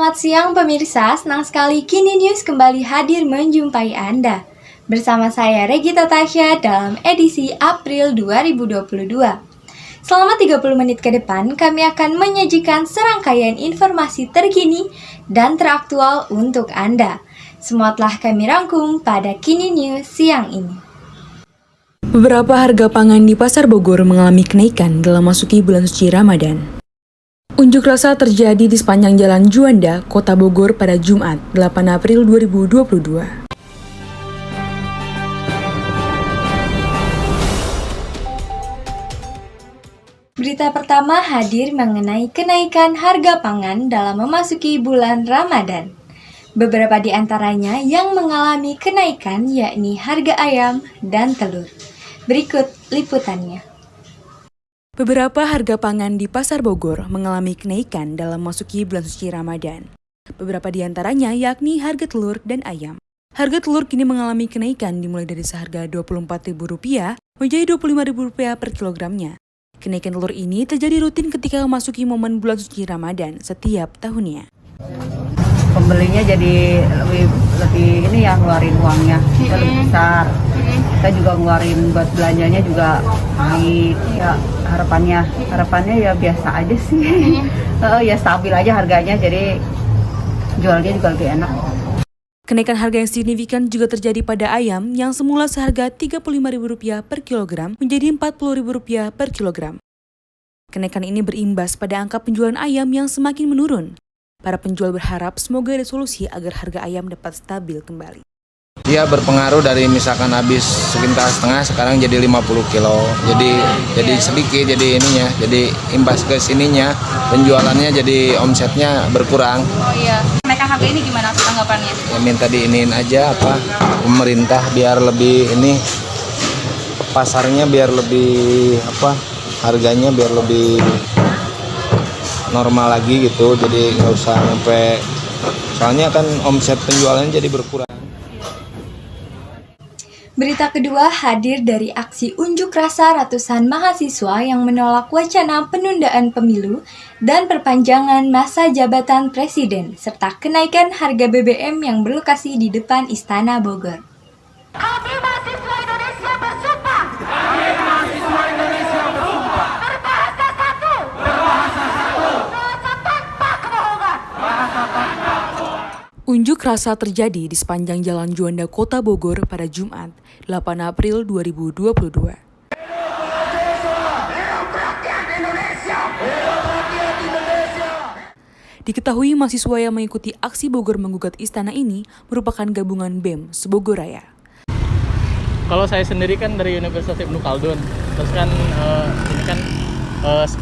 Selamat siang pemirsa, senang sekali Kini News kembali hadir menjumpai Anda. Bersama saya Regita Tasya dalam edisi April 2022. Selama 30 menit ke depan, kami akan menyajikan serangkaian informasi terkini dan teraktual untuk Anda. Semua telah kami rangkum pada Kini News siang ini. Beberapa harga pangan di Pasar Bogor mengalami kenaikan dalam masuki bulan suci Ramadan. Unjuk rasa terjadi di sepanjang Jalan Juanda, Kota Bogor pada Jumat, 8 April 2022. Berita pertama hadir mengenai kenaikan harga pangan dalam memasuki bulan Ramadan. Beberapa di antaranya yang mengalami kenaikan yakni harga ayam dan telur. Berikut liputannya. Beberapa harga pangan di Pasar Bogor mengalami kenaikan dalam memasuki bulan suci Ramadan. Beberapa di antaranya yakni harga telur dan ayam. Harga telur kini mengalami kenaikan dimulai dari seharga Rp24.000 menjadi Rp25.000 per kilogramnya. Kenaikan telur ini terjadi rutin ketika memasuki momen bulan suci Ramadan setiap tahunnya. Pembelinya jadi lebih ini ya, ngeluarin uangnya lebih besar. Kita juga ngeluarin buat belanjanya juga naik ya, harapannya ya biasa aja sih. Ya stabil aja harganya, jadi jualnya juga lebih enak. Kenaikan harga yang signifikan juga terjadi pada ayam yang semula seharga Rp35.000 per kilogram menjadi Rp40.000 per kilogram. Kenaikan ini berimbas pada angka penjualan ayam yang semakin menurun. Para penjual berharap semoga ada solusi agar harga ayam dapat stabil kembali. Dia berpengaruh dari misalkan habis sekitar setengah sekarang jadi 50 kilo. Jadi sedikit jadi ininya, jadi imbas ke sininya penjualannya jadi omsetnya berkurang. Oh iya. Kenaikan harga ini gimana tanggapannya? Ya minta diinin aja pemerintah biar lebih ini pasarnya biar lebih harganya biar lebih normal lagi gitu, jadi nggak usah sampai, soalnya kan omset penjualannya jadi berkurang. Berita kedua hadir dari aksi unjuk rasa ratusan mahasiswa yang menolak wacana penundaan pemilu dan perpanjangan masa jabatan presiden, serta kenaikan harga BBM yang berlokasi di depan Istana Bogor. Kami mahasiswa Indonesia bersumpah. Kami mahasiswa Indonesia bersumpah. Berbahasa satu. Berbahasa satu. Bahasa tanpa kebohongan. Bahasa tanpa kebohongan. Unjuk rasa terjadi di sepanjang Jalan Juanda Kota Bogor pada Jumat, 8 April 2022. Diketahui mahasiswa yang mengikuti aksi Bogor menggugat istana ini merupakan gabungan BEM Sebogor Raya. Kalau saya sendiri kan dari Universitas Ibnu Khaldun, terus kan ini kan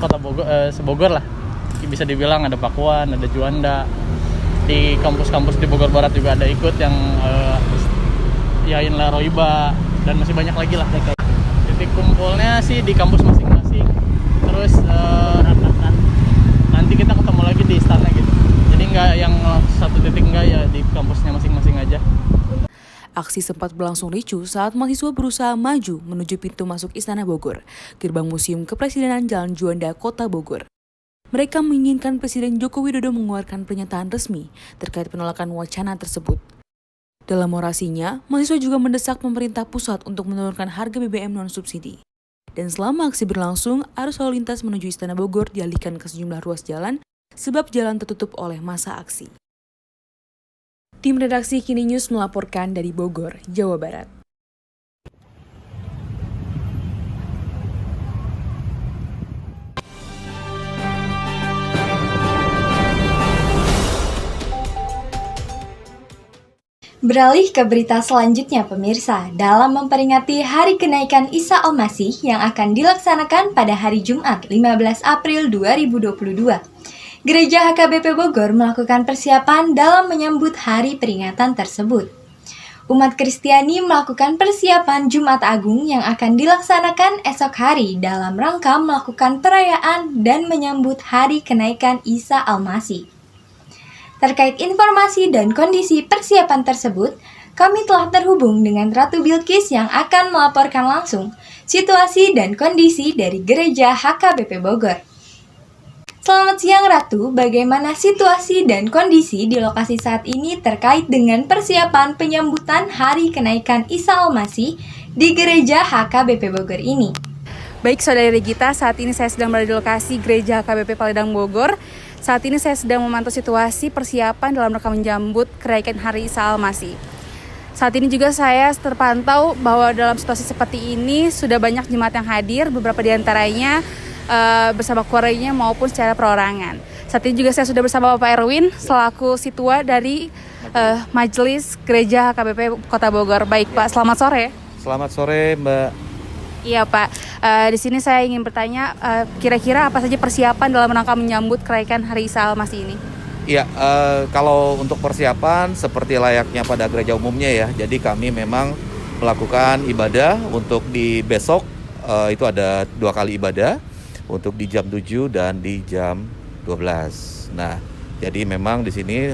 kota Bogor, sebogor lah, bisa dibilang ada Pakuan, ada Juanda, di kampus-kampus di Bogor Barat juga ada ikut yang Yain La Roiba dan masih banyak lagi lah. Titik kumpulnya sih di kampus masing-masing, terus nanti kita ketemu lagi di istana gitu, jadi nggak yang satu titik, nggak ya di kampusnya masing-masing aja. Aksi sempat berlangsung ricuh saat mahasiswa berusaha maju menuju pintu masuk Istana Bogor, gerbang Museum Kepresidenan Jalan Juanda, Kota Bogor. Mereka menginginkan Presiden Joko Widodo mengeluarkan pernyataan resmi terkait penolakan wacana tersebut. Dalam orasinya, mahasiswa juga mendesak pemerintah pusat untuk menurunkan harga BBM non-subsidi. Dan selama aksi berlangsung, arus lalu lintas menuju Istana Bogor dialihkan ke sejumlah ruas jalan sebab jalan tertutup oleh massa aksi. Tim redaksi Kini News melaporkan dari Bogor, Jawa Barat. Beralih ke berita selanjutnya pemirsa, dalam memperingati hari kenaikan Isa Al-Masih yang akan dilaksanakan pada hari Jumat 15 April 2022. Gereja HKBP Bogor melakukan persiapan dalam menyambut hari peringatan tersebut. Umat Kristiani melakukan persiapan Jumat Agung yang akan dilaksanakan esok hari dalam rangka melakukan perayaan dan menyambut hari kenaikan Isa Al-Masih. Terkait informasi dan kondisi persiapan tersebut, kami telah terhubung dengan Ratu Bilqis yang akan melaporkan langsung situasi dan kondisi dari Gereja HKBP Bogor. Selamat siang Ratu, bagaimana situasi dan kondisi di lokasi saat ini terkait dengan persiapan penyambutan Hari Kenaikan Isa Al-Masih di Gereja HKBP Bogor ini? Baik Saudari Gita, saat ini saya sedang berada di lokasi Gereja HKBP Paledang Bogor. Saat ini saya sedang memantau situasi persiapan dalam rangka menyambut kenaikan Hari Isa Al-Masih. Saat ini juga saya terpantau bahwa dalam situasi seperti ini sudah banyak jemaat yang hadir, beberapa diantaranya bersama keluarganya maupun secara perorangan. Saat ini juga saya sudah bersama Bapak Erwin selaku situa dari Majelis Gereja HKBP Kota Bogor. Baik Pak, selamat sore. Selamat sore Mbak. Iya Pak, di sini saya ingin bertanya kira-kira apa saja persiapan dalam rangka menyambut kenaikan Hari Isa Al-Masih ini? Iya, kalau untuk persiapan seperti layaknya pada gereja umumnya ya. Jadi kami memang melakukan ibadah untuk di besok itu ada 2 kali ibadah. Untuk di jam 7 dan di jam 12. Nah, jadi memang di sini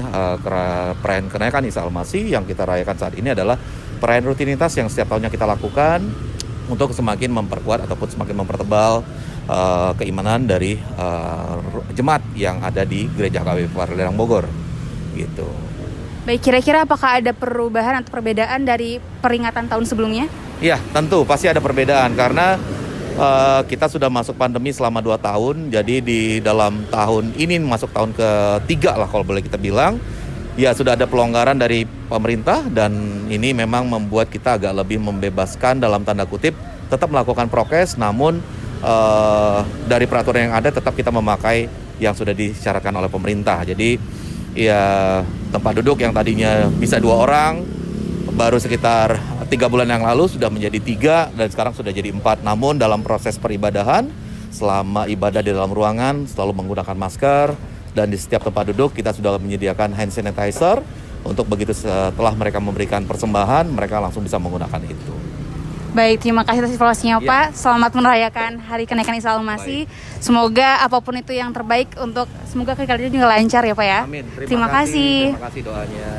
perayaan kenaikan Isa Al-Masih yang kita rayakan saat ini adalah perayaan rutinitas yang setiap tahunnya kita lakukan untuk semakin memperkuat ataupun semakin mempertebal keimanan dari jemaat yang ada di Gereja HKBP Paledang Bogor, gitu. Baik, kira-kira apakah ada perubahan atau perbedaan dari peringatan tahun sebelumnya? Iya, tentu pasti ada perbedaan karena kita sudah masuk pandemi selama 2 tahun, jadi di dalam tahun ini masuk tahun ke-3 lah kalau boleh kita bilang. Ya sudah ada pelonggaran dari pemerintah dan ini memang membuat kita agak lebih membebaskan dalam tanda kutip, tetap melakukan prokes, namun dari peraturan yang ada tetap kita memakai yang sudah disyaratkan oleh pemerintah. Jadi ya tempat duduk yang tadinya bisa 2 orang, baru sekitar 3 bulan yang lalu sudah menjadi 3 dan sekarang sudah jadi 4. Namun dalam proses peribadahan, selama ibadah di dalam ruangan selalu menggunakan masker dan di setiap tempat duduk kita sudah menyediakan hand sanitizer untuk begitu setelah mereka memberikan persembahan mereka langsung bisa menggunakan itu. Baik, terima kasih atas informasinya Ya. Pak. Selamat merayakan Hari Kenaikan Isa Al-Masih. Semoga apapun itu yang terbaik untuk semoga kerjanya juga lancar ya Pak ya. Amin. Terima kasih. Terima kasih doanya.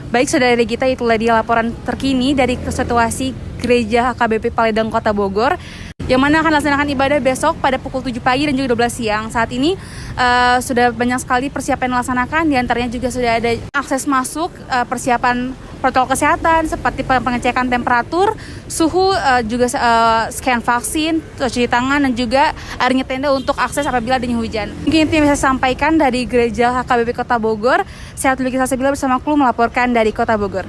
Baik Saudari Gita, itulah dia laporan terkini dari situasi Gereja HKBP Paledang Kota Bogor yang mana akan dilaksanakan ibadah besok pada pukul 7 pagi dan juga 12 siang. Saat ini sudah banyak sekali persiapan yang dilaksanakan, diantaranya juga sudah ada akses masuk, persiapan protokol kesehatan seperti pengecekan temperatur, suhu, juga scan vaksin, cuci tangan, dan juga airnya tenda untuk akses apabila adanya hujan. Mungkin itu yang bisa saya sampaikan dari Gereja HKBP Kota Bogor. Saya Tuliki Sasebila bersama kru melaporkan dari Kota Bogor.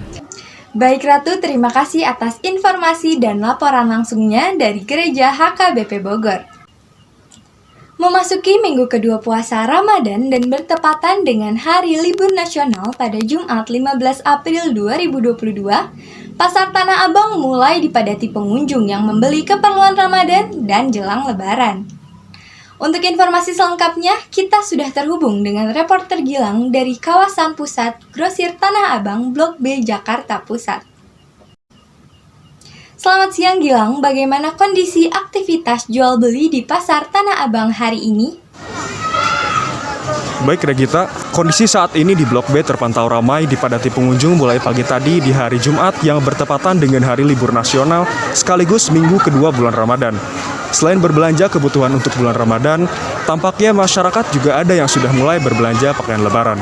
Baik Ratu, terima kasih atas informasi dan laporan langsungnya dari Gereja HKBP Bogor. Memasuki minggu kedua puasa Ramadan dan bertepatan dengan Hari Libur Nasional pada Jumat 15 April 2022, Pasar Tanah Abang mulai dipadati pengunjung yang membeli keperluan Ramadan dan jelang Lebaran. Untuk informasi selengkapnya, kita sudah terhubung dengan reporter Gilang dari kawasan pusat Grosir Tanah Abang Blok B Jakarta Pusat. Selamat siang Gilang, bagaimana kondisi aktivitas jual beli di Pasar Tanah Abang hari ini? Baik Regita, kondisi saat ini di Blok B terpantau ramai dipadati pengunjung mulai pagi tadi di hari Jumat yang bertepatan dengan Hari Libur Nasional sekaligus minggu kedua bulan Ramadan. Selain berbelanja kebutuhan untuk bulan Ramadan, tampaknya masyarakat juga ada yang sudah mulai berbelanja pakaian Lebaran.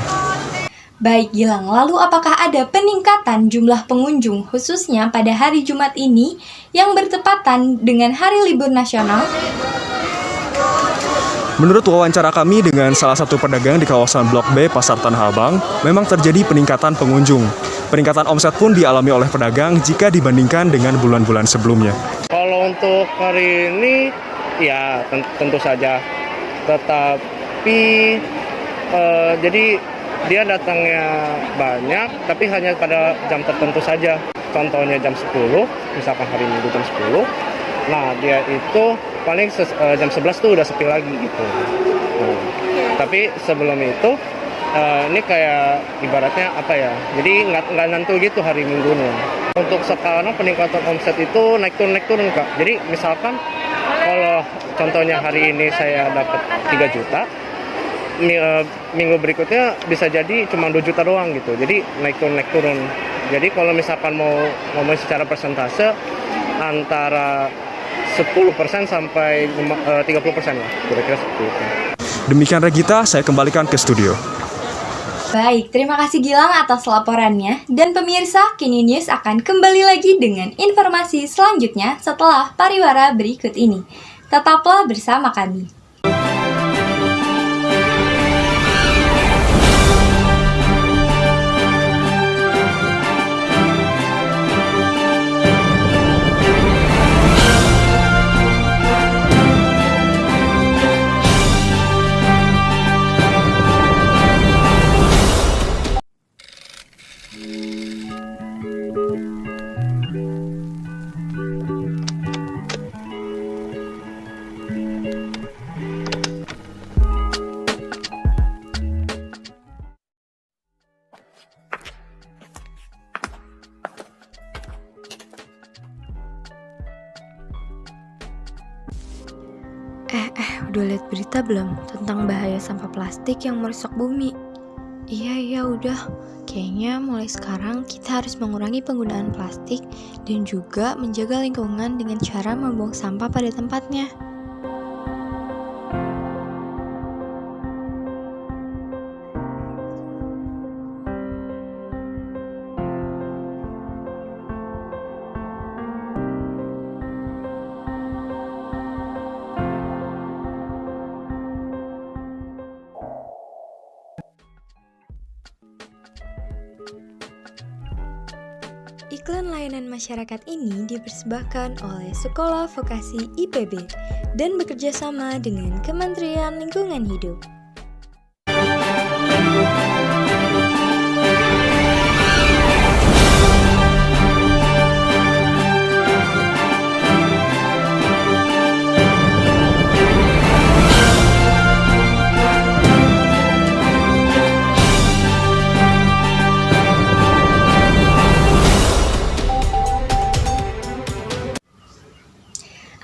Baik Gilang, lalu apakah ada peningkatan jumlah pengunjung khususnya pada hari Jumat ini yang bertepatan dengan Hari Libur Nasional? Menurut wawancara kami dengan salah satu pedagang di kawasan Blok B Pasar Tanah Abang, memang terjadi peningkatan pengunjung. Peningkatan omset pun dialami oleh pedagang jika dibandingkan dengan bulan-bulan sebelumnya. Kalau untuk hari ini, ya tentu saja. Tetapi, jadi dia datangnya banyak, tapi hanya pada jam tertentu saja. Contohnya jam 10, misalkan hari Minggu jam 10. Nah, dia itu paling jam 11 tuh udah sepi lagi gitu. Tapi sebelum itu, ini kayak ibaratnya apa ya, jadi nggak nentu gitu hari Minggunya. Untuk sekarang peningkatan omset itu naik turun Kak. Jadi misalkan kalau contohnya hari ini saya dapat 3 juta, minggu berikutnya bisa jadi cuma 2 juta doang gitu. Jadi naik turun. Jadi kalau misalkan mau ngomong secara persentase antara 10% sampai 30% lah, kira-kira seperti itu. Demikian Regita, saya kembalikan ke studio. Baik, terima kasih Gilang atas laporannya. Dan pemirsa, Kini News akan kembali lagi dengan informasi selanjutnya setelah pariwara berikut ini. Tetaplah bersama kami. Udah lihat berita belum tentang bahaya sampah plastik yang merusak bumi? Iya udah. Kayaknya mulai sekarang kita harus mengurangi penggunaan plastik dan juga menjaga lingkungan dengan cara membuang sampah pada tempatnya. Iklan layanan masyarakat ini dipersembahkan oleh Sekolah Vokasi IPB dan bekerja sama dengan Kementerian Lingkungan Hidup.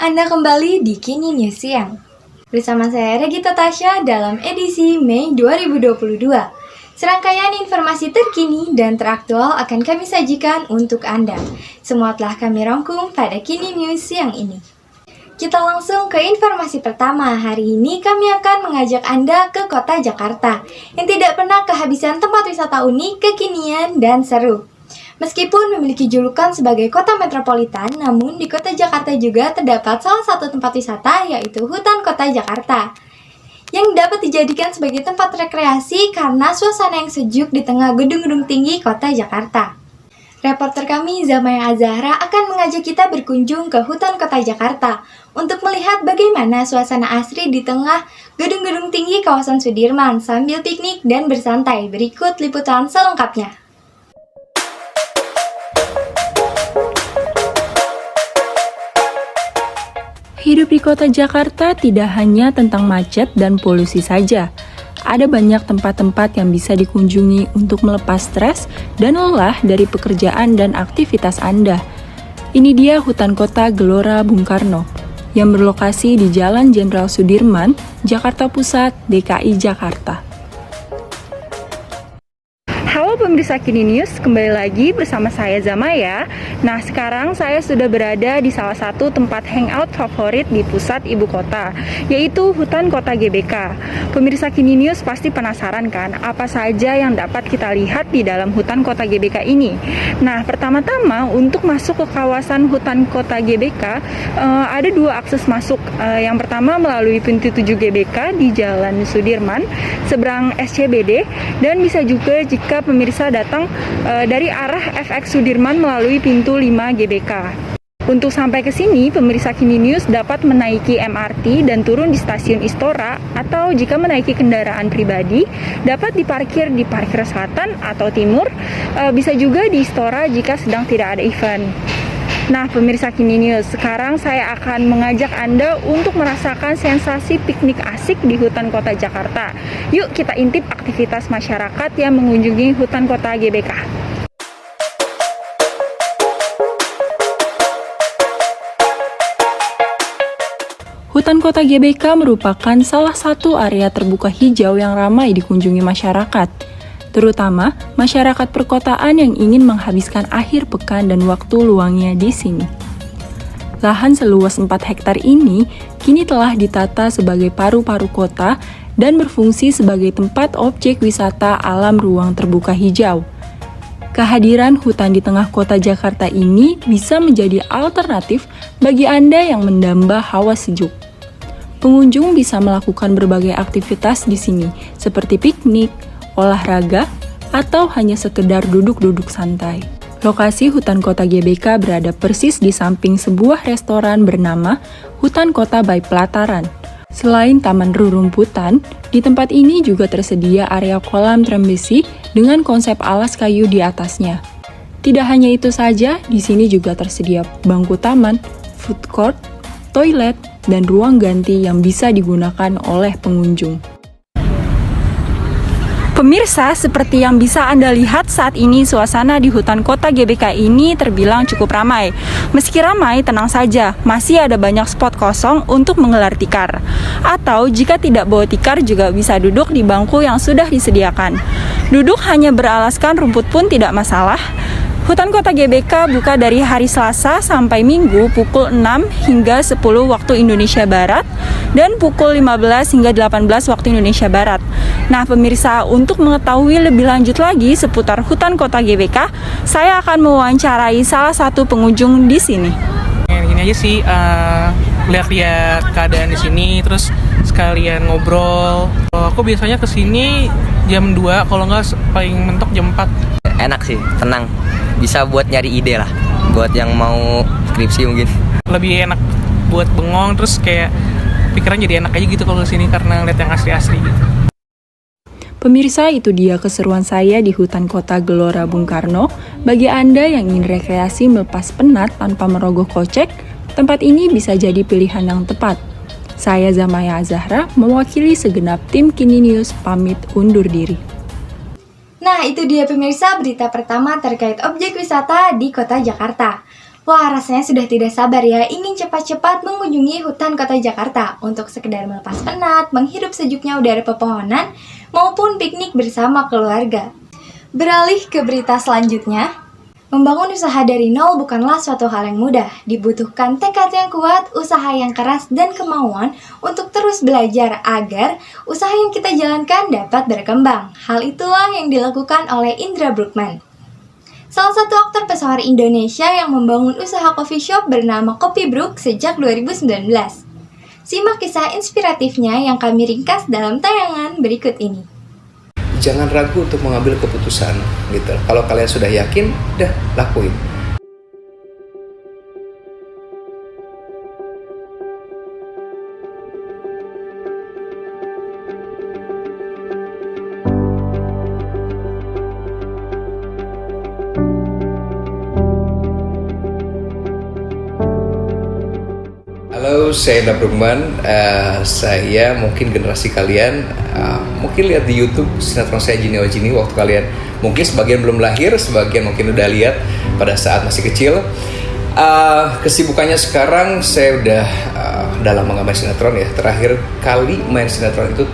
Anda kembali di Kini News Siang. Bersama saya Regita Tasya dalam edisi Mei 2022. Serangkaian informasi terkini dan teraktual akan kami sajikan untuk Anda. Semua telah kami rangkum pada Kini News Siang ini. Kita langsung ke informasi pertama. Hari ini kami akan mengajak Anda ke kota Jakarta yang tidak pernah kehabisan tempat wisata unik, kekinian, dan seru. Meskipun memiliki julukan sebagai kota metropolitan, namun di kota Jakarta juga terdapat salah satu tempat wisata, yaitu Hutan Kota Jakarta, yang dapat dijadikan sebagai tempat rekreasi karena suasana yang sejuk di tengah gedung-gedung tinggi kota Jakarta. Reporter kami Zamaya Azahra akan mengajak kita berkunjung ke Hutan Kota Jakarta untuk melihat bagaimana suasana asri di tengah gedung-gedung tinggi kawasan Sudirman sambil piknik dan bersantai. Berikut liputan selengkapnya. Hidup di kota Jakarta tidak hanya tentang macet dan polusi saja. Ada banyak tempat-tempat yang bisa dikunjungi untuk melepas stres dan lelah dari pekerjaan dan aktivitas Anda. Ini dia Hutan Kota Gelora Bung Karno, yang berlokasi di Jalan Jenderal Sudirman, Jakarta Pusat, DKI Jakarta. Halo pemirsa Kini News, kembali lagi bersama saya Zamaya. Nah, sekarang saya sudah berada di salah satu tempat hangout favorit di pusat ibu kota, yaitu Hutan Kota GBK. Pemirsa Kini News pasti penasaran kan, apa saja yang dapat kita lihat di dalam Hutan Kota GBK ini? Nah, pertama-tama untuk masuk ke kawasan Hutan Kota GBK, ada dua akses masuk. Yang pertama melalui pintu 7 GBK di Jalan Sudirman, seberang SCBD, dan bisa juga jika pemirsa datang dari arah FX Sudirman melalui pintu 5 GBK. Untuk sampai ke sini, pemirsa Kini News dapat menaiki MRT dan turun di stasiun Istora, atau jika menaiki kendaraan pribadi, dapat diparkir di parkir selatan atau timur, bisa juga di Istora jika sedang tidak ada event. Nah, pemirsa Kini News, sekarang saya akan mengajak Anda untuk merasakan sensasi piknik asik di Hutan Kota Jakarta. Yuk kita intip aktivitas masyarakat yang mengunjungi Hutan Kota GBK. Hutan Kota GBK merupakan salah satu area terbuka hijau yang ramai dikunjungi masyarakat, terutama masyarakat perkotaan yang ingin menghabiskan akhir pekan dan waktu luangnya di sini. Lahan seluas 4 hektar ini kini telah ditata sebagai paru-paru kota dan berfungsi sebagai tempat objek wisata alam ruang terbuka hijau. Kehadiran hutan di tengah kota Jakarta ini bisa menjadi alternatif bagi Anda yang mendamba hawa sejuk. Pengunjung bisa melakukan berbagai aktivitas di sini, seperti piknik, olahraga, atau hanya sekedar duduk-duduk santai. Lokasi Hutan Kota GBK berada persis di samping sebuah restoran bernama Hutan Kota by Pelataran. Selain taman rerumputan, di tempat ini juga tersedia area kolam tram besi dengan konsep alas kayu di atasnya. Tidak hanya itu saja, di sini juga tersedia bangku taman, food court, toilet, dan ruang ganti yang bisa digunakan oleh pengunjung. Pemirsa, seperti yang bisa Anda lihat saat ini, suasana di Hutan Kota GBK ini terbilang cukup ramai. Meski ramai, tenang saja, masih ada banyak spot kosong untuk menggelar tikar. Atau jika tidak bawa tikar juga bisa duduk di bangku yang sudah disediakan. Duduk hanya beralaskan rumput pun tidak masalah. Hutan Kota GBK buka dari hari Selasa sampai Minggu pukul 6 hingga 10 waktu Indonesia Barat dan pukul 15 hingga 18 waktu Indonesia Barat. Nah pemirsa, untuk mengetahui lebih lanjut lagi seputar Hutan Kota GBK, saya akan mewawancarai salah satu pengunjung di sini. Gini aja sih, lihat-lihat keadaan di sini, terus sekalian ngobrol. Aku biasanya kesini jam 2, kalau nggak paling mentok jam 4. Enak sih, tenang. Bisa buat nyari ide lah, buat yang mau skripsi mungkin. Lebih enak buat bengong, terus kayak pikiran jadi enak aja gitu kalau kesini karena lihat yang asli-asli gitu. Pemirsa, itu dia keseruan saya di Hutan Kota Gelora Bung Karno. Bagi Anda yang ingin rekreasi melepas penat tanpa merogoh kocek, tempat ini bisa jadi pilihan yang tepat. Saya Zamaya Azahra, mewakili segenap tim Kini News, pamit undur diri. Nah, itu dia pemirsa berita pertama terkait objek wisata di kota Jakarta. Wah, rasanya sudah tidak sabar ya ingin cepat-cepat mengunjungi Hutan Kota Jakarta untuk sekedar melepas penat, menghirup sejuknya udara pepohonan, maupun piknik bersama keluarga. Beralih ke berita selanjutnya, membangun usaha dari nol bukanlah suatu hal yang mudah. Dibutuhkan tekad yang kuat, usaha yang keras, dan kemauan untuk terus belajar agar usaha yang kita jalankan dapat berkembang. Hal itulah yang dilakukan oleh Indra Bruggman, salah satu aktor pesohor Indonesia yang membangun usaha coffee shop bernama Kopi Brug sejak 2019. Simak kisah inspiratifnya yang kami ringkas dalam tayangan berikut ini. Jangan ragu untuk mengambil keputusan gitu. Kalau kalian sudah yakin, udah lakuin. Halo, saya Indra Bruggman. Saya mungkin generasi kalian mungkin lihat di YouTube sinetron saya Jini Ojini waktu kalian mungkin sebagian belum lahir, sebagian mungkin udah lihat pada saat masih kecil. Kesibukannya sekarang saya udah dalam mengambil sinetron ya. Terakhir kali main sinetron itu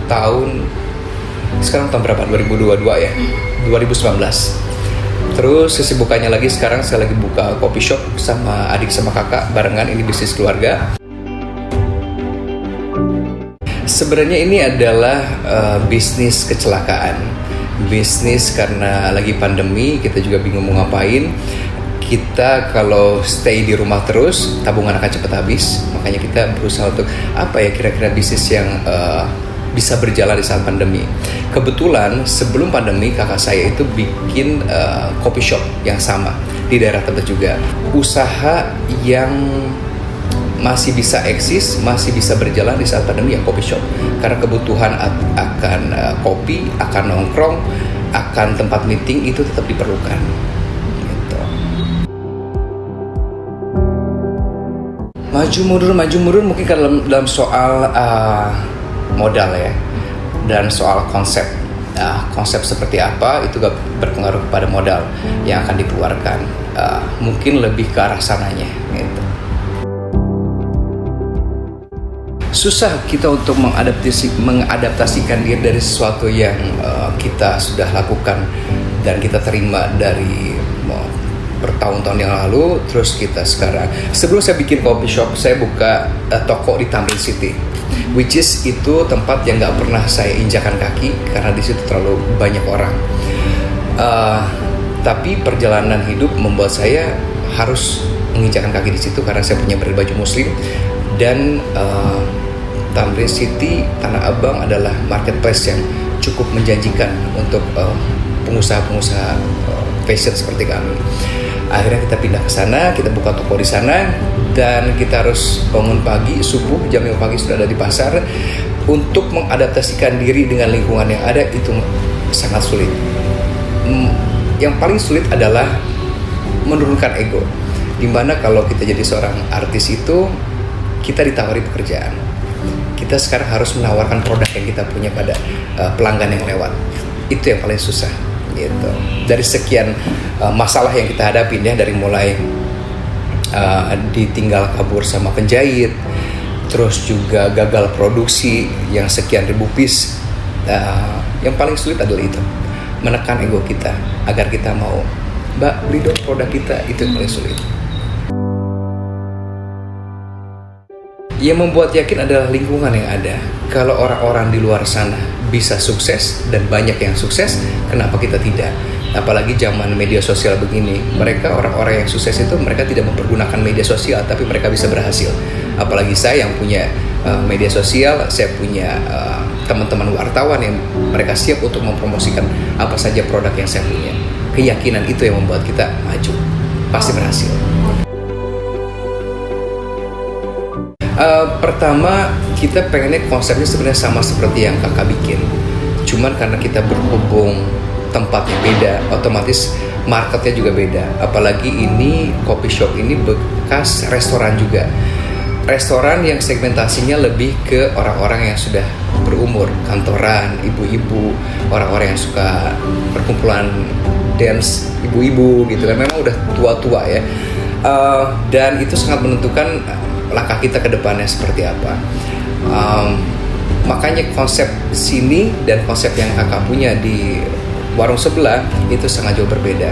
sekarang tahun berapa? 2022 ya, 2019. Terus kesibukannya lagi sekarang saya lagi buka coffee shop sama adik sama kakak barengan, ini bisnis keluarga. Sebenarnya ini adalah bisnis kecelakaan. Bisnis karena lagi pandemi, kita juga bingung mau ngapain. Kita kalau stay di rumah terus, tabungan akan cepat habis. Makanya kita berusaha untuk apa ya kira-kira bisnis yang bisa berjalan di saat pandemi. Kebetulan sebelum pandemi kakak saya itu bikin coffee shop yang sama di daerah tempat juga. Usaha yang masih bisa eksis, masih bisa berjalan di saat pandemi ya coffee shop. Karena kebutuhan akan kopi, akan nongkrong, akan tempat meeting itu tetap diperlukan. Gitu. Maju mundur mungkin kan dalam soal modal ya, dan soal konsep. Konsep seperti apa itu gak berpengaruh kepada modal yang akan dikeluarkan. Mungkin lebih ke arah sananya gitu. Susah kita untuk mengadaptasikan diri dari sesuatu yang kita sudah lakukan dan kita terima dari bertahun-tahun yang lalu. Terus kita sekarang, sebelum saya bikin coffee shop, saya buka toko di Tamrin City. which is itu tempat yang nggak pernah saya injakan kaki karena di situ terlalu banyak orang. Tapi perjalanan hidup membuat saya harus menginjakan kaki di situ karena saya punya baju muslim, dan Tamrin City Tanah Abang adalah marketplace yang cukup menjanjikan untuk pengusaha-pengusaha fashion seperti kami. Akhirnya kita pindah ke sana, kita buka toko di sana, dan kita harus bangun pagi, subuh jam 5 pagi sudah ada di pasar. Untuk mengadaptasikan diri dengan lingkungan yang ada itu sangat sulit. Yang paling sulit adalah menurunkan ego. Dimana kalau kita jadi seorang artis itu, kita ditawari pekerjaan. Kita sekarang harus menawarkan produk yang kita punya pada pelanggan yang lewat. Itu yang paling susah. Gitu. Dari sekian masalah yang kita hadapin ya, dari mulai ditinggal kabur sama penjahit, terus juga gagal produksi yang sekian ribu piece, yang paling sulit adalah itu, menekan ego kita agar kita mau, Mbak beli dong produk kita, itu yang paling sulit. Yang membuat yakin adalah lingkungan yang ada. Kalau orang-orang di luar sana bisa sukses dan banyak yang sukses, kenapa kita tidak? Apalagi zaman media sosial begini, mereka orang-orang yang sukses itu mereka tidak mempergunakan media sosial, tapi mereka bisa berhasil. Apalagi saya yang punya media sosial, saya punya teman-teman wartawan yang mereka siap untuk mempromosikan apa saja produk yang saya punya. Keyakinan itu yang membuat kita maju, pasti berhasil. Pertama, kita pengennya konsepnya sebenarnya sama seperti yang kakak bikin. Cuman karena kita berhubung tempatnya beda, otomatis marketnya juga beda. Apalagi ini coffee shop ini bekas restoran juga. Restoran yang segmentasinya lebih ke orang-orang yang sudah berumur, kantoran, ibu-ibu, orang-orang yang suka perkumpulan dance, ibu-ibu gitu kan. Memang udah tua-tua ya. Dan itu sangat menentukan langkah kita ke depannya seperti apa. Makanya konsep sini dan konsep yang kakak punya di warung sebelah itu sangat jauh berbeda.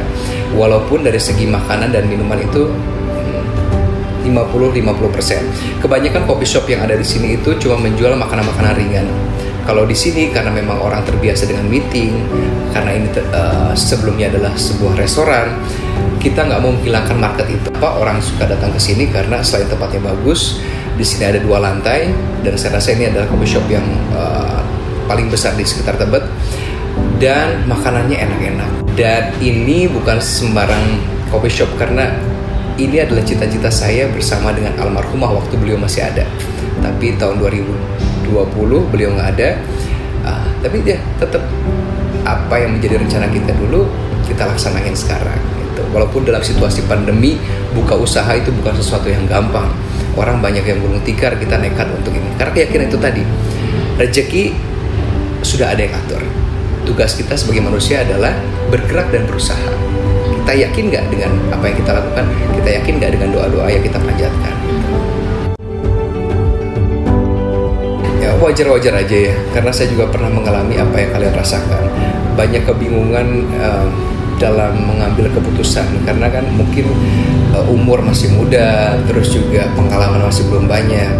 Walaupun dari segi makanan dan minuman itu 50-50%. Kebanyakan coffee shop yang ada di sini itu cuma menjual makanan-makanan ringan. Kalau di sini karena memang orang terbiasa dengan meeting, karena ini sebelumnya adalah sebuah restoran, kita nggak mau menghilangkan market itu. Orang suka datang ke sini karena selain tempatnya bagus, di sini ada 2 lantai, dan saya rasa ini adalah coffee shop yang paling besar di sekitar Tebet, dan makanannya enak-enak. Dan ini bukan sembarang coffee shop, karena ini adalah cita-cita saya bersama dengan almarhumah waktu beliau masih ada. Tapi tahun 2020 beliau nggak ada, tapi dia tetap apa yang menjadi rencana kita dulu kita laksanain sekarang. Walaupun dalam situasi pandemi, buka usaha itu bukan sesuatu yang gampang. Orang banyak yang gulung tikar, kita nekat untuk ini. Karena keyakinan itu tadi, rezeki sudah ada yang atur. Tugas kita sebagai manusia adalah bergerak dan berusaha. Kita yakin nggak dengan apa yang kita lakukan? Kita yakin nggak dengan doa-doa yang kita panjatkan? Ya wajar-wajar aja ya, karena saya juga pernah mengalami apa yang kalian rasakan. Banyak kebingungan dalam mengambil keputusan, karena kan mungkin umur masih muda, terus juga pengalaman masih belum banyak.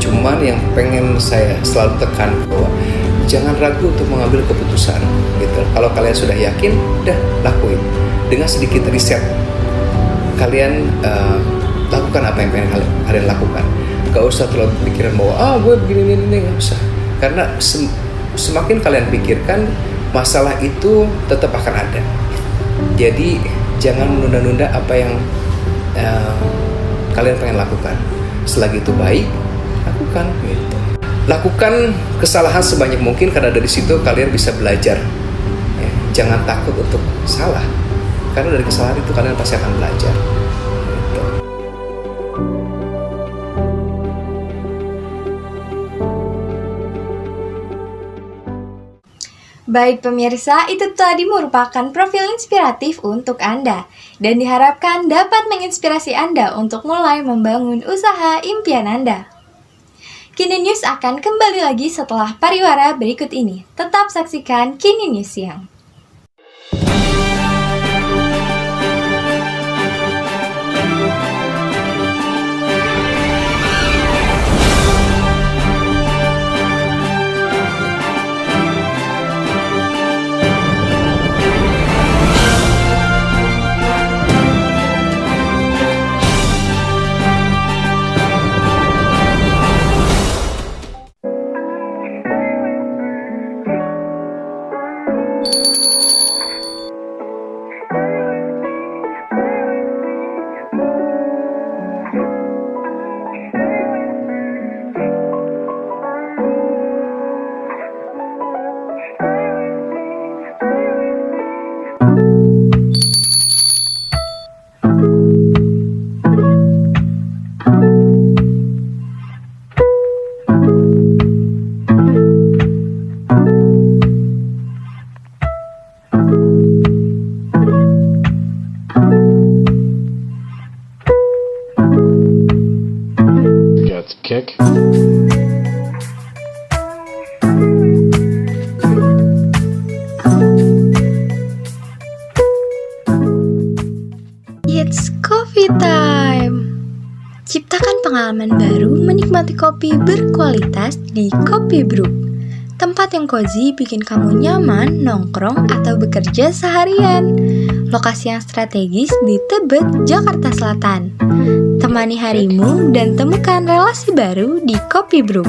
Cuman yang pengen saya selalu tekan bahwa jangan ragu untuk mengambil keputusan gitu. Kalau kalian sudah yakin, udah lakuin. Dengan sedikit riset, kalian lakukan apa yang pengen kalian lakukan. Gak usah terlalu pikiran bahwa gue begini, gak usah. Karena semakin kalian pikirkan, masalah itu tetap akan ada. Jadi jangan menunda-nunda apa yang kalian pengen lakukan. Selagi itu baik, lakukan gitu. Lakukan kesalahan sebanyak mungkin, karena dari situ kalian bisa belajar ya. Jangan takut untuk salah, karena dari kesalahan itu kalian pasti akan belajar gitu. Baik pemirsa, itu tadi merupakan profil inspiratif untuk Anda dan diharapkan dapat menginspirasi Anda untuk mulai membangun usaha impian Anda. Kini News akan kembali lagi setelah pariwara berikut ini. Tetap saksikan Kini News Siang. Let's kick. It's coffee time. Ciptakan pengalaman baru menikmati kopi berkualitas di Kopi Brew. Tempat yang cozy bikin kamu nyaman nongkrong atau bekerja seharian. Lokasi yang strategis di Tebet, Jakarta Selatan. Temani harimu dan temukan relasi baru di Kopi Brew.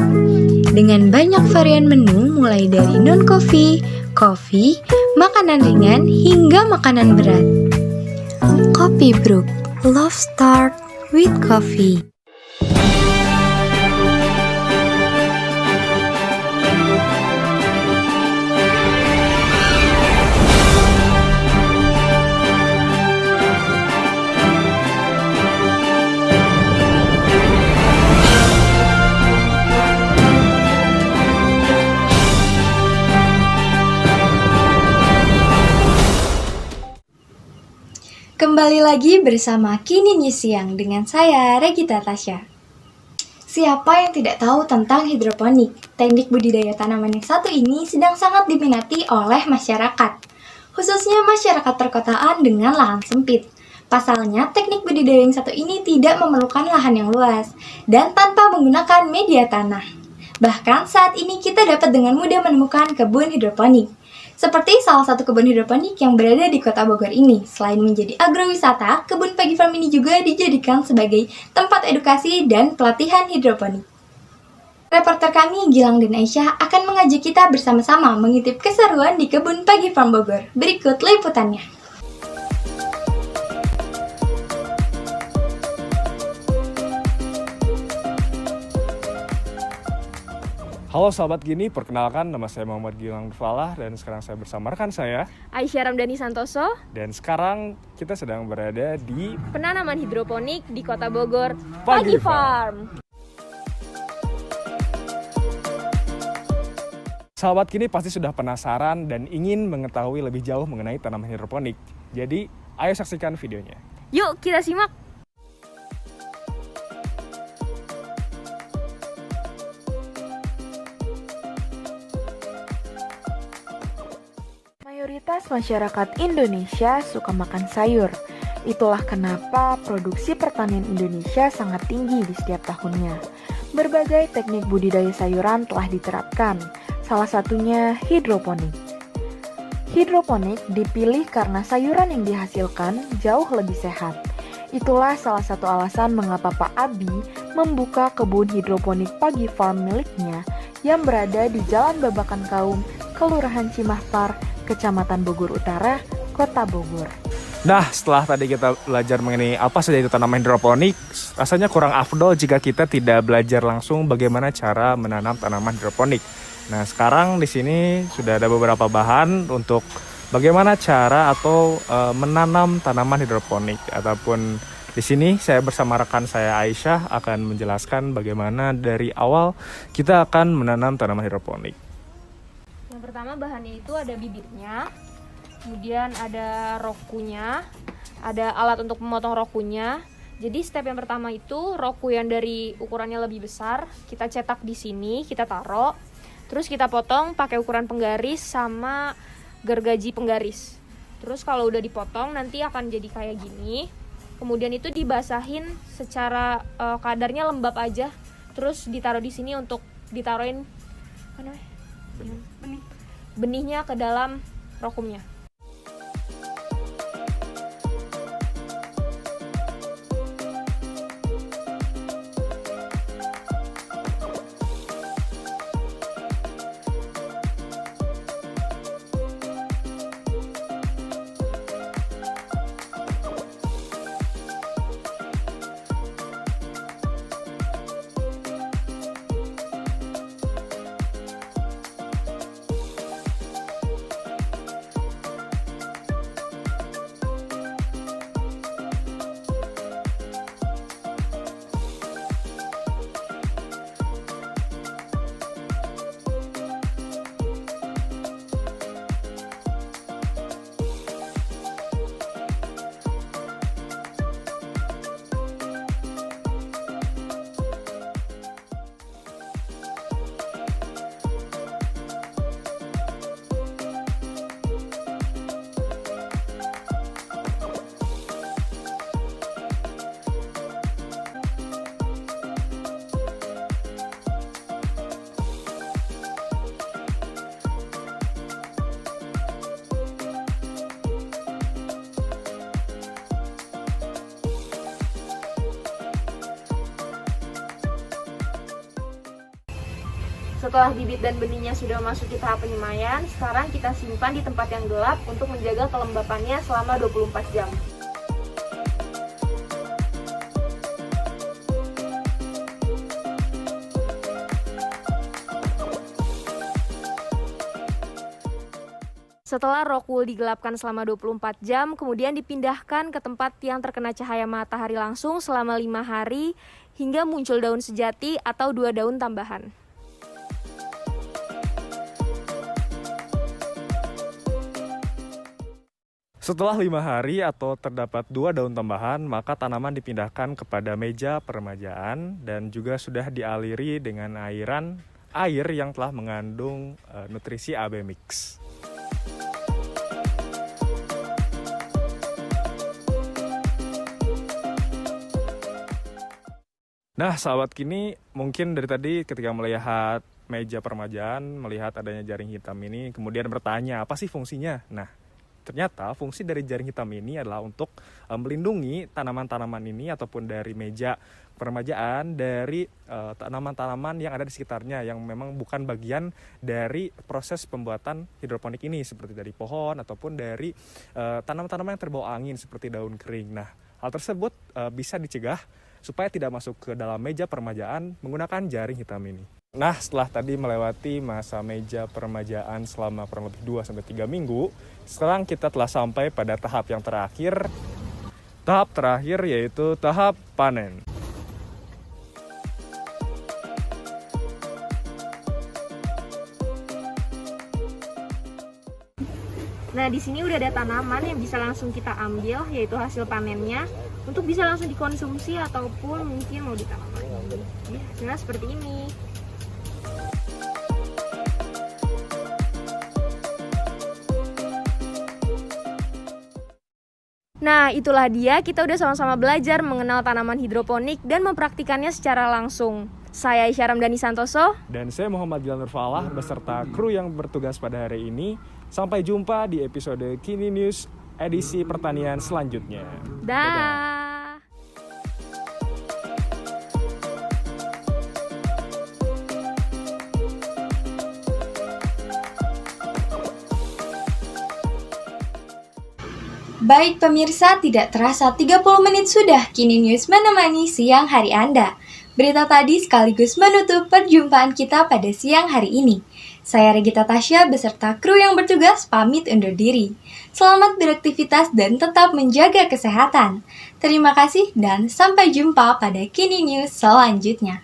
Dengan banyak varian menu mulai dari non-coffee, kopi, makanan ringan hingga makanan berat. Kopi Brew, love start with coffee. Kembali lagi bersama Kini News Siang dengan saya, Regita Tasya. Siapa yang tidak tahu tentang hidroponik? Teknik budidaya tanaman yang satu ini sedang sangat diminati oleh masyarakat, khususnya masyarakat perkotaan dengan lahan sempit. Pasalnya, teknik budidaya yang satu ini tidak memerlukan lahan yang luas dan tanpa menggunakan media tanah. Bahkan saat ini kita dapat dengan mudah menemukan kebun hidroponik. Seperti salah satu kebun hidroponik yang berada di Kota Bogor ini. Selain menjadi agrowisata, kebun Pagi Farm ini juga dijadikan sebagai tempat edukasi dan pelatihan hidroponik. Reporter kami Gilang dan Aisyah akan mengajak kita bersama-sama mengintip keseruan di kebun Pagi Farm Bogor. Berikut liputannya. Halo sahabat Gini, perkenalkan nama saya Muhammad Gilang Falah dan sekarang saya bersama rekan saya Aisyah Ramdhani Santoso. Dan sekarang kita sedang berada di penanaman hidroponik di Kota Bogor, Pagi Farm. Sahabat Gini pasti sudah penasaran dan ingin mengetahui lebih jauh mengenai tanaman hidroponik. Jadi, ayo saksikan videonya. Yuk kita simak. Mayoritas masyarakat Indonesia suka makan sayur. Itulah kenapa produksi pertanian Indonesia sangat tinggi di setiap tahunnya. Berbagai teknik budidaya sayuran telah diterapkan, salah satunya hidroponik. Hidroponik dipilih karena sayuran yang dihasilkan jauh lebih sehat. Itulah salah satu alasan mengapa Pak Abi membuka kebun hidroponik Pagi Farm miliknya yang berada di Jalan Babakan Kaum, Kelurahan Cimahpar, Kecamatan Bogor Utara, Kota Bogor. Nah, setelah tadi kita belajar mengenai apa saja itu tanaman hidroponik, rasanya kurang afdol jika kita tidak belajar langsung bagaimana cara menanam tanaman hidroponik. Nah, sekarang di sini sudah ada beberapa bahan untuk bagaimana cara atau menanam tanaman hidroponik. Ataupun di sini saya bersama rekan saya Aisyah akan menjelaskan bagaimana dari awal kita akan menanam tanaman hidroponik. Yang pertama bahannya itu ada bibitnya, kemudian ada rokunya, ada alat untuk memotong rokunya. Jadi step yang pertama itu roku yang dari ukurannya lebih besar, kita cetak di sini, kita taruh, terus kita potong pakai ukuran penggaris sama gergaji penggaris. Terus kalau udah dipotong nanti akan jadi kayak gini. Kemudian itu dibasahin secara kadarnya lembab aja, terus ditaruh di sini untuk ditaruhin benihnya ke dalam rokumnya. Setelah bibit dan benihnya sudah masuk ke tahap penyemaian, sekarang kita simpan di tempat yang gelap untuk menjaga kelembapannya selama 24 jam. Setelah rock wool digelapkan selama 24 jam, kemudian dipindahkan ke tempat yang terkena cahaya matahari langsung selama 5 hari hingga muncul daun sejati atau 2 daun tambahan. Setelah 5 hari atau terdapat 2 daun tambahan, maka tanaman dipindahkan kepada meja peremajaan dan juga sudah dialiri dengan air yang telah mengandung nutrisi AB Mix. Nah, sahabat Kini, mungkin dari tadi ketika melihat meja peremajaan, melihat adanya jaring hitam ini, kemudian bertanya, apa sih fungsinya? Nah, ternyata fungsi dari jaring hitam ini adalah untuk melindungi tanaman-tanaman ini ataupun dari meja peremajaan dari tanaman-tanaman yang ada di sekitarnya yang memang bukan bagian dari proses pembuatan hidroponik ini, seperti dari pohon ataupun dari tanaman-tanaman yang terbawa angin seperti daun kering. Nah, hal tersebut bisa dicegah supaya tidak masuk ke dalam meja peremajaan menggunakan jaring hitam ini. Nah, setelah tadi melewati masa meja peremajaan selama kurang lebih 2-3 minggu, sekarang kita telah sampai pada tahap yang terakhir. Tahap terakhir yaitu tahap panen. Nah, di sini udah ada tanaman yang bisa langsung kita ambil, yaitu hasil panennya, untuk bisa langsung dikonsumsi ataupun mungkin mau ditanam lagi. Ya, hasilnya seperti ini. Nah, itulah dia, kita udah sama-sama belajar mengenal tanaman hidroponik dan mempraktikannya secara langsung. Saya Aisyah Ramdhani Santoso. Dan saya Muhammad Gilang Nurfalah beserta kru yang bertugas pada hari ini. Sampai jumpa di episode Kini News edisi pertanian selanjutnya. Dah. Baik pemirsa, tidak terasa 30 menit sudah Kini News menemani siang hari Anda. Berita tadi sekaligus menutup perjumpaan kita pada siang hari ini. Saya Regita Tasya beserta kru yang bertugas pamit undur diri. Selamat beraktivitas dan tetap menjaga kesehatan. Terima kasih dan sampai jumpa pada Kini News selanjutnya.